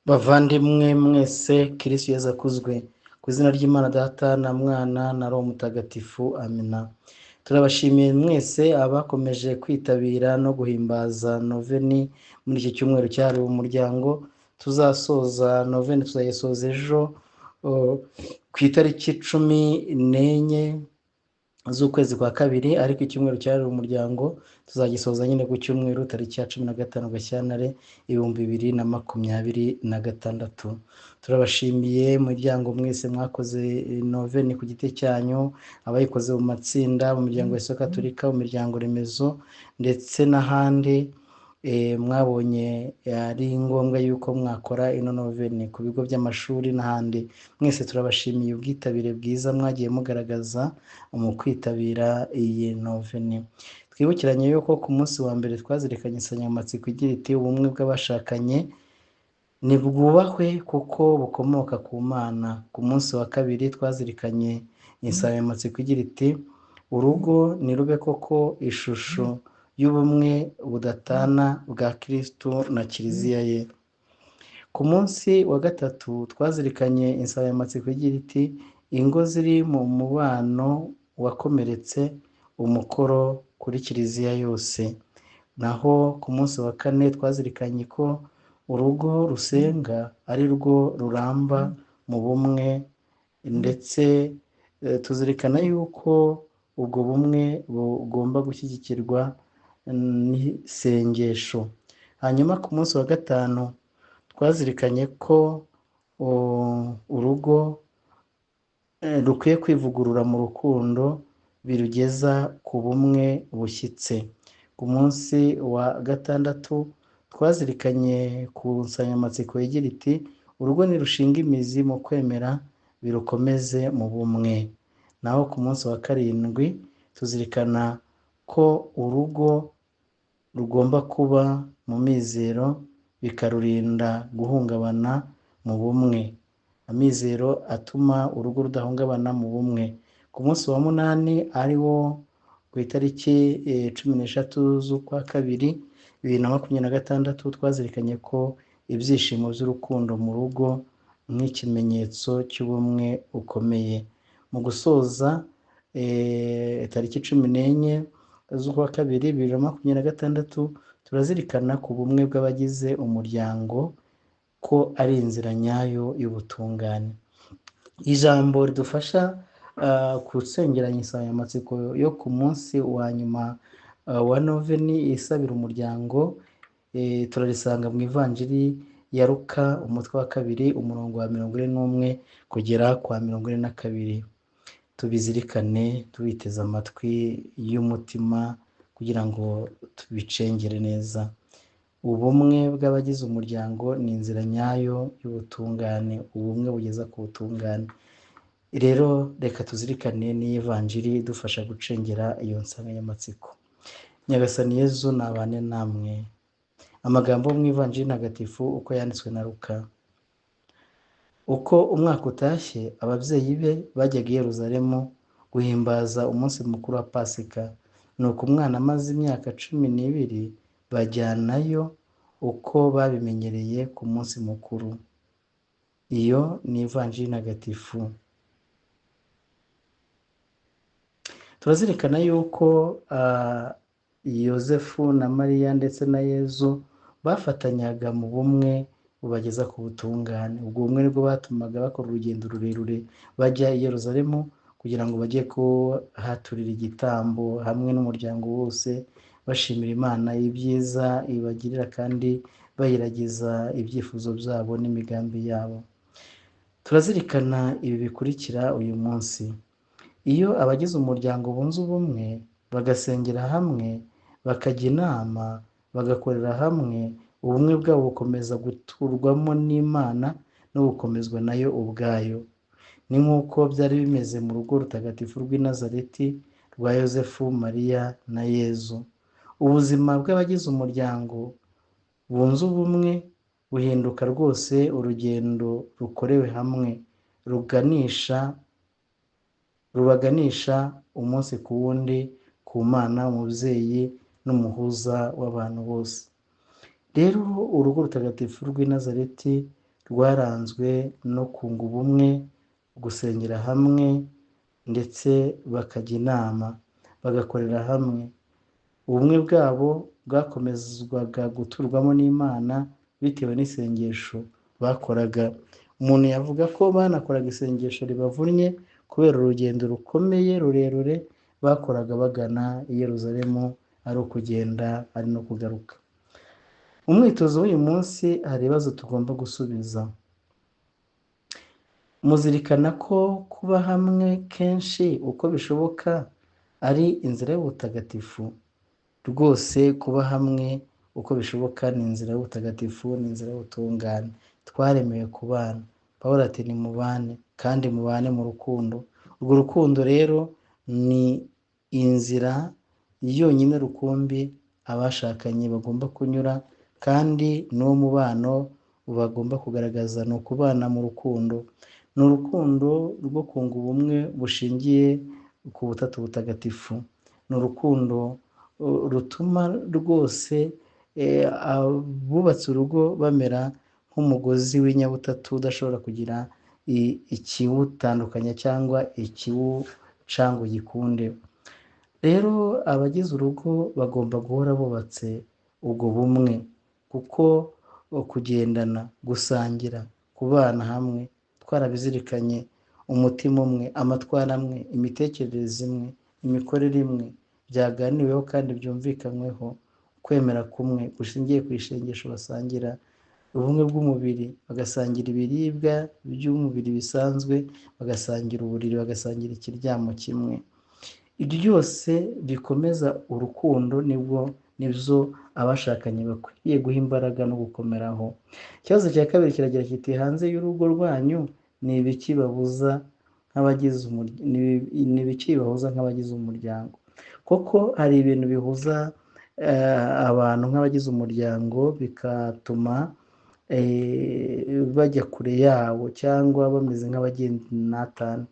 Bavandimwe mwese, Kristo Yesu akuzwe. Ku izina ry'Imana Data na Mwana na Roho Mutagatifu, amina. Turabashimiye mwese abakomeje kwitabira no guhimbaza noveni muri iki cyumweru cyahariwe umuryango. Tuzasoza noveni, tuzayisoza ejo ku itariki 14 z'ukwezi kwa kabiri, ariko icyumweru cyahariwe umuryango tuzagisoza nyine ku cyumweru tariki ya 15 Gashyantare 2026. Turabashimiye muryango mwese mwakoze noveni ku giti cyanyu, abayikoze mu matsinda, mu miryango ya Katolika, mu miryango remezo ndetse n'ahandi. Mwabonye ari ngombwa yuko mwakora ino noveni ku bigo by'amashuri n'ahandi. Mwese turabashimiye ubwitabire bwiza mwagiye mugaragaza mu kwitabira iyi noveni. Twibukiranye yuko ku munsi wa mbere twazirikanye insanganyamatsiko igira iti ubumwe bw'abashakanye nibwubahwe kuko bukomoka ku Mana. Ku munsi wa kabiri twazirikanye insanganyamatsiko igira iti urugo nirube koko ishusho y'ubumwe budatana bwa Kristo na Kiliziya ye. Ku munsi wa gatatu twazirikanye insanganyamatsiko igira iti ingo ziri mu mubano wakomeretse, umukoro kuri Kiliziya yose. Naho ku munsi wa kane twazirikanye ko urugo rusenga ari rwo ruramba mu bumwe, ndetse tuzirikana yuko ubwo bumwe bugomba gushyigikirwa n'isengesho. Hanyuma ku munsi wa gatanu twazirikanye ko urugo rukwiye kwivugurura mu rukundo birugeza ku bumwe bushyitse. Ku munsi wa gatandatu twazirikanye ku nsanganyamatsiko igira iti urugo nirushinga imizi mu kwemera birukomeze mu bumwe. Naho ku munsi wa karindwi tuzirikana ko urugo rugomba kuba mu mizero bikarurinda guhungabana mu bumwe. Amizero atuma urugo rudahungabana mu bumwe. Ku munsi wa munani ari wo ku itariki 13 z'ukwa kabiri 2026 twazirikanye ko ibyishimo by'urukundo mu rugo nk'ikimenyetso cy'ubumwe ukomeye. Mu gusoza tariki 14 z'ukwa kabiri 2026 turazirikana ku bumwe bw'abagize umuryango ko ari inzira nyayo y'ubutungane. Ijambo ridufasha gusengeranya insanganyamatsiko yo ku munsi wa nyuma wa noveni isabira umuryango turarisanga mu ivanjiri ya Luka umutwe wa 2 umurongo wa 41 kugera kwa 42. Tubizirikane tubiteze amatwi y'umutima kugira ngo tubicengere neza. Ubumwe bw'abagize umuryango ni inzira nyayo y'ubutungane, ubumwe bugeza ku butungane. Rero reka tuzirikane n'ivanjiri idufasha gucengera iyo nsanganyamatsiko. Nyagasani Yezu nabane namwe. Amagambo mu ivanjiri ntagatifu uko yanditswe na Luka. Uko umwaka utashye, ababyeyi be bajyaga i Yerusalemu guhimbaza umunsi mukuru wa Pasika. Nuko umwana amaze imyaka 12 bajyanayo uko babimenyereye ku munsi mukuru. Iyo ni ivanjiri ntagatifu. Turazirikana yuko Yosefu na Mariya ndetse na Yezu bafatanyaga mu bumwe bubageza ku butungane. Ubwo bumwe nibwo batumaga bakora urugendo rurerure bajya i Yerusalemu kugira ngo bajye kuhaturira igitambo hamwe n'umuryango wose, bashimira Imana ibyiza ibagirira kandi bayiragiza ibyifuzo byabo n'imigambi yabo. Turazirikana ibi bikurikira uyu munsi. Iyo abagize umuryango bunze ubumwe, bagasengera hamwe, bakajya inama, bagakorera hamwe, ubumwe bwabo bukomeza guturwamo n'Imana no gukomezwa nayo ubwayo. Ni nk'uko byari bimeze mu rugo rutagatifu rw'i Nazareti rwa Yosefu, Mariya na Yezu. Ubuzima bw'abagize umuryango bunze ubumwe buhinduka rwose urugendo rukorewe hamwe, rubaganisha umunsi ku wundi ku Mana umubyeyi n'umuhuza w'abantu bose. Rero urugo rutagatifu rw'i Nazareti rwaranzwe no kunga ubumwe, gusengera hamwe ndetse bakajya inama, bagakorera hamwe. Ubumwe bwabo bwakomezwaga guturwamo n'Imana bitewe n'isengesho bakoraga. Umuntu yavuga ko banakoraga isengesho ribavunnye kubera urugendo rukomeye rurerure bakoraga bagana i Yerusalemu, ari ukugenda ari no kugaruka. Umwitozo w'uyu munsi hari ibibazo tugomba gusubiza. Muzirikana ko kuba hamwe kenshi uko bishoboka ari inzira y'ubutagatifu. Rwose kuba hamwe uko bishoboka ni inzira y'ubutagatifu, ni inzira y'ubutungane. Twaremewe kubana. Pawulo ati nimubane kandi mubane mu rukundo. Urwo rukundo rero ni inzira yonyine rukumbi abashakanye bagomba kunyura, kandi n'uwo mubano bagomba kugaragaza ni ukubana mu rukundo. Ni urukundo rwo kunga ubumwe bushingiye ku butatu butagatifu. Ni urukundo rutuma rwose abubatse urugo bamera nk'umugozi w'inyabutatu udashobora kugira ikiwutandukanya cyangwa ikiwuca ngo gikunde. Rero abagize urugo bagomba guhora bubatse ubwo bumwe, kuko kugendana, gusangira, kubana hamwe twarabizirikanye, umutima umwe, amatwara amwe, imitekerereze imwe, imikorere imwe, byaganiweho kandi byumvikanyweho, kwemera kumwe gushingiye ku isengesho basangira, ubumwe bw'umubiri, bagasangira ibiribwa by'umubiri bisanzwe, bagasangira uburiri, bagasangira ikiryamo kimwe. Ibyo byose bikomeza urukundo, nibyo abashakanye bakwiriye guha imbaraga no gukomeraho. Ikibazo cya kabiri kiragira kiti hanze y'urugo rwanyu ni ibiki bibahuza nk'abagize umuryango? Koko hari ibintu bihuza abantu nk'abagize umuryango bigatuma bajya kure yawo cyangwa bameze nk'abagendanatana.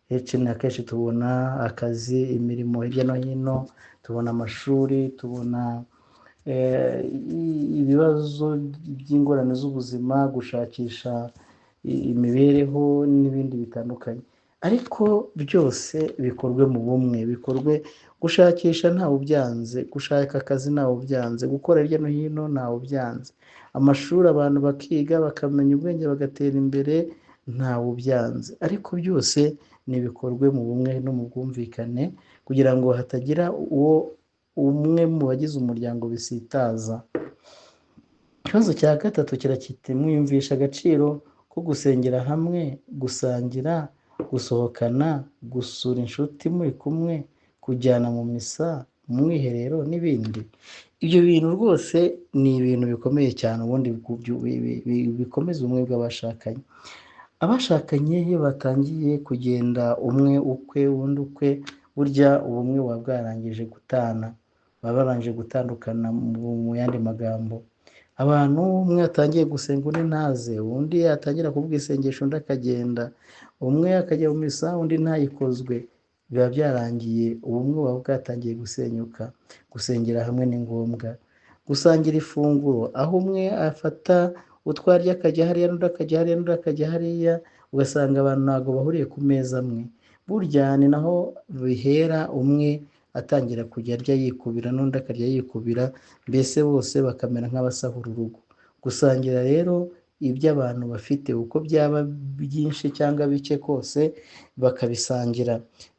Henshi na kenshi tubona akazi, imirimo hirya no hino, tubona amashuri, tubona ibibazo by'ingorane z'ubuzima, gushakisha imibereho n'ibindi bitandukanye. Ariko byose bikorwe mu bumwe, bikorwe gushakisha ntawe ubyanze, gushaka akazi ntawe ubyanze, gukora hirya no hino ntawe ubyanze, amashuri abantu bakiga bakamenya ubwenge bagatera imbere ntawe ubyanze. Ariko byose nibikorwe mu bumwe no mu bwumvikane, kugira ngo hatagira uwo umwe mu bagize umuryango bisitaza. Ikibazo cya gatatu kirakiti mwiyumvisha agaciro ko gusengera hamwe, gusangira, gusohokana, gusura inshuti muri kumwe, kujyana mu misa, mu mwiherero n'ibindi. Ibyo bintu rwose ni ibintu bikomeye cyane, ubundi bikomeza ubumwe bw'abashakanye. Abashakanye iyo batangiye kugenda umwe ukwe undi ukwe, burya ubumwe buba bwarangije gutana, baba barangije gutandukana. Mu yandi magambo, abantu umwe atangiye gusenga undi ntaze, undi yatangira kuvuga isengesho undi akagenda, umwe akajya mu misa undi ntayikozwe, biba byarangiye, ubumwe buba bwatangiye gusenyuka. Gusengera hamwe ni ngombwa. Gusangira ifunguro, aho umwe afata utwarya akajya hariya n'undi akajya hariya n'undi akajya hariya, ugasanga abantu ntabwo bahuriye ku meza amwe. Burya ni naho bihera umwe atangira kujya arya yikubira n'undi akarya yikubira, mbese bose bakamera nk'abasahura urugo. Gusangira rero ibyo abantu bafite, uko byaba byinshi cyangwa bike kose bakabisangira,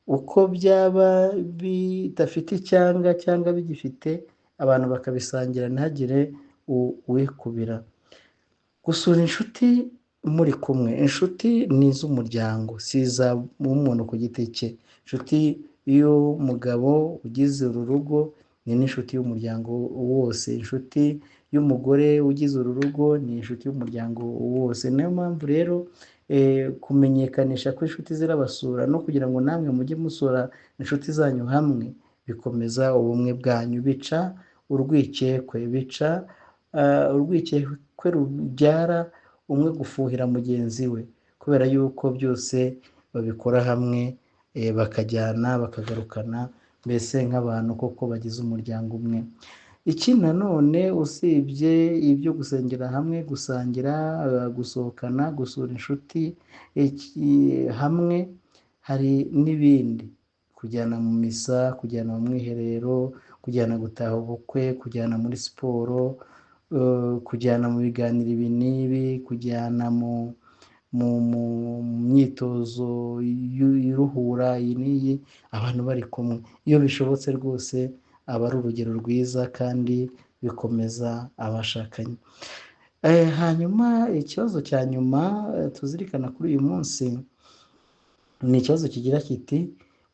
uko byaba bidafite cyangwa bigifite, abantu bakabisangira ntihagire uwikubira. Gusura inshuti muri kumwe, inshuti ni iz'umuryango, si iz'umuntu ku giti cye. Inshuti y'umugabo ugize uru rugo ni n'inshuti y'umuryango wose, inshuti y'umugore ugize uru rugo ni inshuti y'umuryango wose. Niyo mpamvu rero kumenyekanisha ko inshuti zirabasura no kugira ngo namwe mujye musura inshuti zanyu hamwe, bikomeza ubumwe bwanyu, bica urwikekwe, urwikekwe rubyara umwe gufuhira mugenzi we, kubera yuko byose babikora hamwe, bakajyana bakagarukana, mbese nk'abantu koko bagize umuryango umwe. Ikindi nanone usibye ibyo gusengera hamwe, gusangira, gusohokana, gusura inshuti hamwe, hari n'ibindi: kujyana mu misa, kujyana mu mwiherero, kujyana gutaha ubukwe, kujyana muri siporo, kujyana mu biganiro ibi n'ibi, kujyana mu myitozo iruhura iyi n'iyi, abantu bari kumwe. Iyo bishobotse rwose aba ari urugero rwiza kandi bikomeza abashakanye. Hanyuma ikibazo cya nyuma tuzirikana kuri uyu munsi ni ikibazo kigira kiti: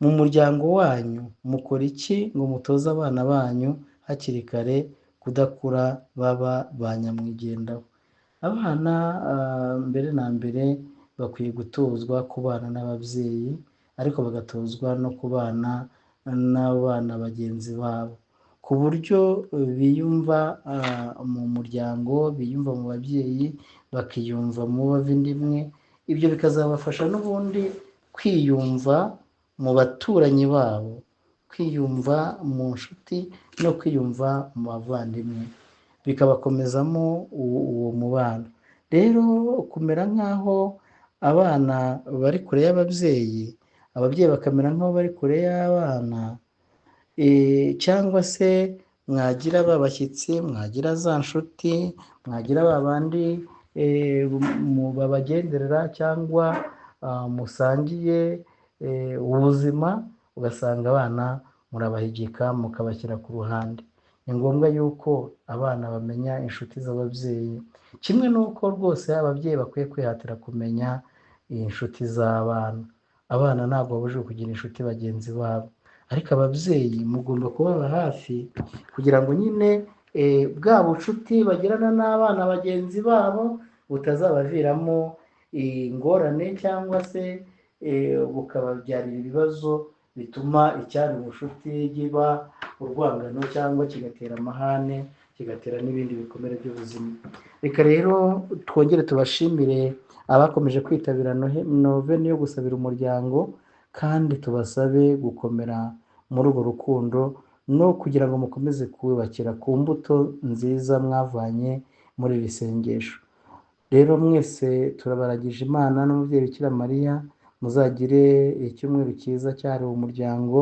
mu muryango wanyu mukora iki ngo mutoze abana banyu hakiri kare kudakura baba ba nyamwigendaho? Abana mbere na mbere bakwiye gutozwa kubana n'ababyeyi, ariko bagatozwa no kubana n'abana bagenzi babo, ku buryo biyumva mu muryango, biyumva mu babyeyi, bakiyumva mu bavandimwe. Ibyo bikazabafasha n'ubundi kwiyumva mu baturanyi babo, kwiyumva mu nshuti no kwiyumva mu bavandimwe, bikabakomezamo uwo mubano. Rero kumera nk'aho abana bari kure y'ababyeyi, ababyeyi bakamera nk'aho bari kure y'abana, cyangwa se mwagira ba bashyitsi, mwagira za nshuti, mwagira ba bandi babagenderera cyangwa musangiye ubuzima, ugasanga abana murabahigika mukabashyira ku ruhande. Ni ngombwa yuko abana bamenya inshuti z'ababyeyi, kimwe n'uko rwose ababyeyi bakwiye kwihatira kumenya inshuti z'abana. Abana ntabwo babujijwe kugira inshuti bagenzi babo, ariko ababyeyi mugomba kubaba hafi kugira ngo nyine bwa bucuti bagirana n'abana bagenzi babo butazabaviramo ingorane, cyangwa se bukababyarira ibibazo bituma icyari ubucuti kiba urwangano, cyangwa kigatera amahane, kigatera n'ibindi bikomere by'ubuzima. Reka rero twongere tubashimire abakomeje kwitabira noveni yo gusabira umuryango, kandi tubasabe gukomera muri urwo rukundo no kugira ngo mukomeze kubakira ku mbuto nziza mwavanye muri iri sengesho. Rero mwese turabaragije Imana n'umubyeyi Bikira Mariya, muzagire icyumweru cyiza cyahariwe umuryango,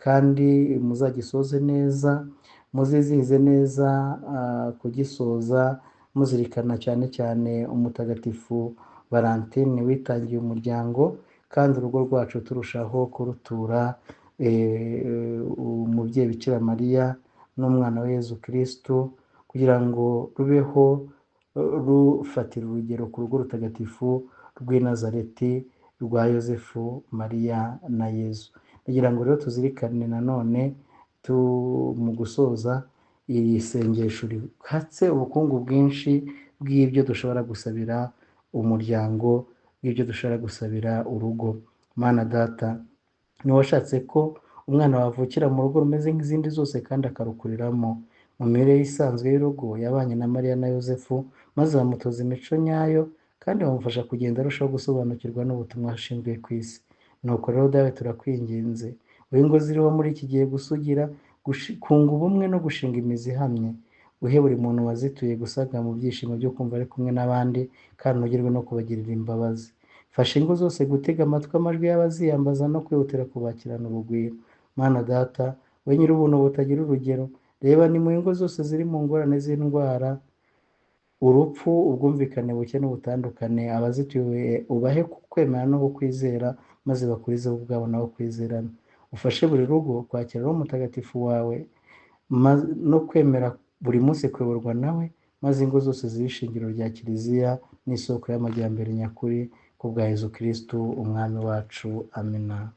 kandi muzagisoze neza, muzizihize neza kugisoza muzirikana cyane cyane umutagatifu Valentine witangiye umuryango, kandi urugo rwacu turushaho kurutura umubyeyi Bikira Mariya n'umwana we Yezu Kristo, kugira ngo rubeho rufatira urugero ku rugo rutagatifu rw'i Nazareti rwa Yosefu, Mariya na Yezu. Kugira ngo rero tuzirikane nanone mu gusoza iri sengesho rihatse ubukungu bwinshi bw'ibyo dushobora gusabira umuryango, bw'ibyo dushobora gusabira urugo. Mana Data, ni washatse ko umwana wavukira mu rugo rumeze nk'izindi zose kandi akarukuriramo. Mu mibereho isanzwe y'urugo yabanye na Mariya na Yosefu, maze bamutoza imico nyayo, kandi bamufasha kugenda arushaho gusobanukirwa n'ubutumwa ashinzwe ku isi. Nuko rero dawe turakwinginze, wowe ngo ziriho muri iki gihe gusugira, kunga ubumwe no gushinga imizi ihamye, uhe buri muntu wazituye gusaga mu byishimo byo kumva ari kumwe n'abandi, kandi unogerwe no kubagirira imbabazi. Fasha ingo zose gutega amatwi amajwi y'abaziyambaza no kwihutira kubakirana urugwiro. Mana Data, wowe nyir'ubuntu butagira urugero, reba ni mu ngo zose ziri mu ngorane z'indwara, urupfu, ubwumvikane buke n'ubutandukane, abazituye ubahe kwemera no kukwizera, maze bakurize bo ubwabo nabo kwizerana. Ufashe buri rugo kwakira roho mutagatifu wawe no kwemera buri munsi kuyoborwa nawe, maze ingo zose zibe ishingiro rya Kiliziya n'isoko y'amajyambere nyakuri, ku bwa Yezu Kristo umwami wacu. Amina.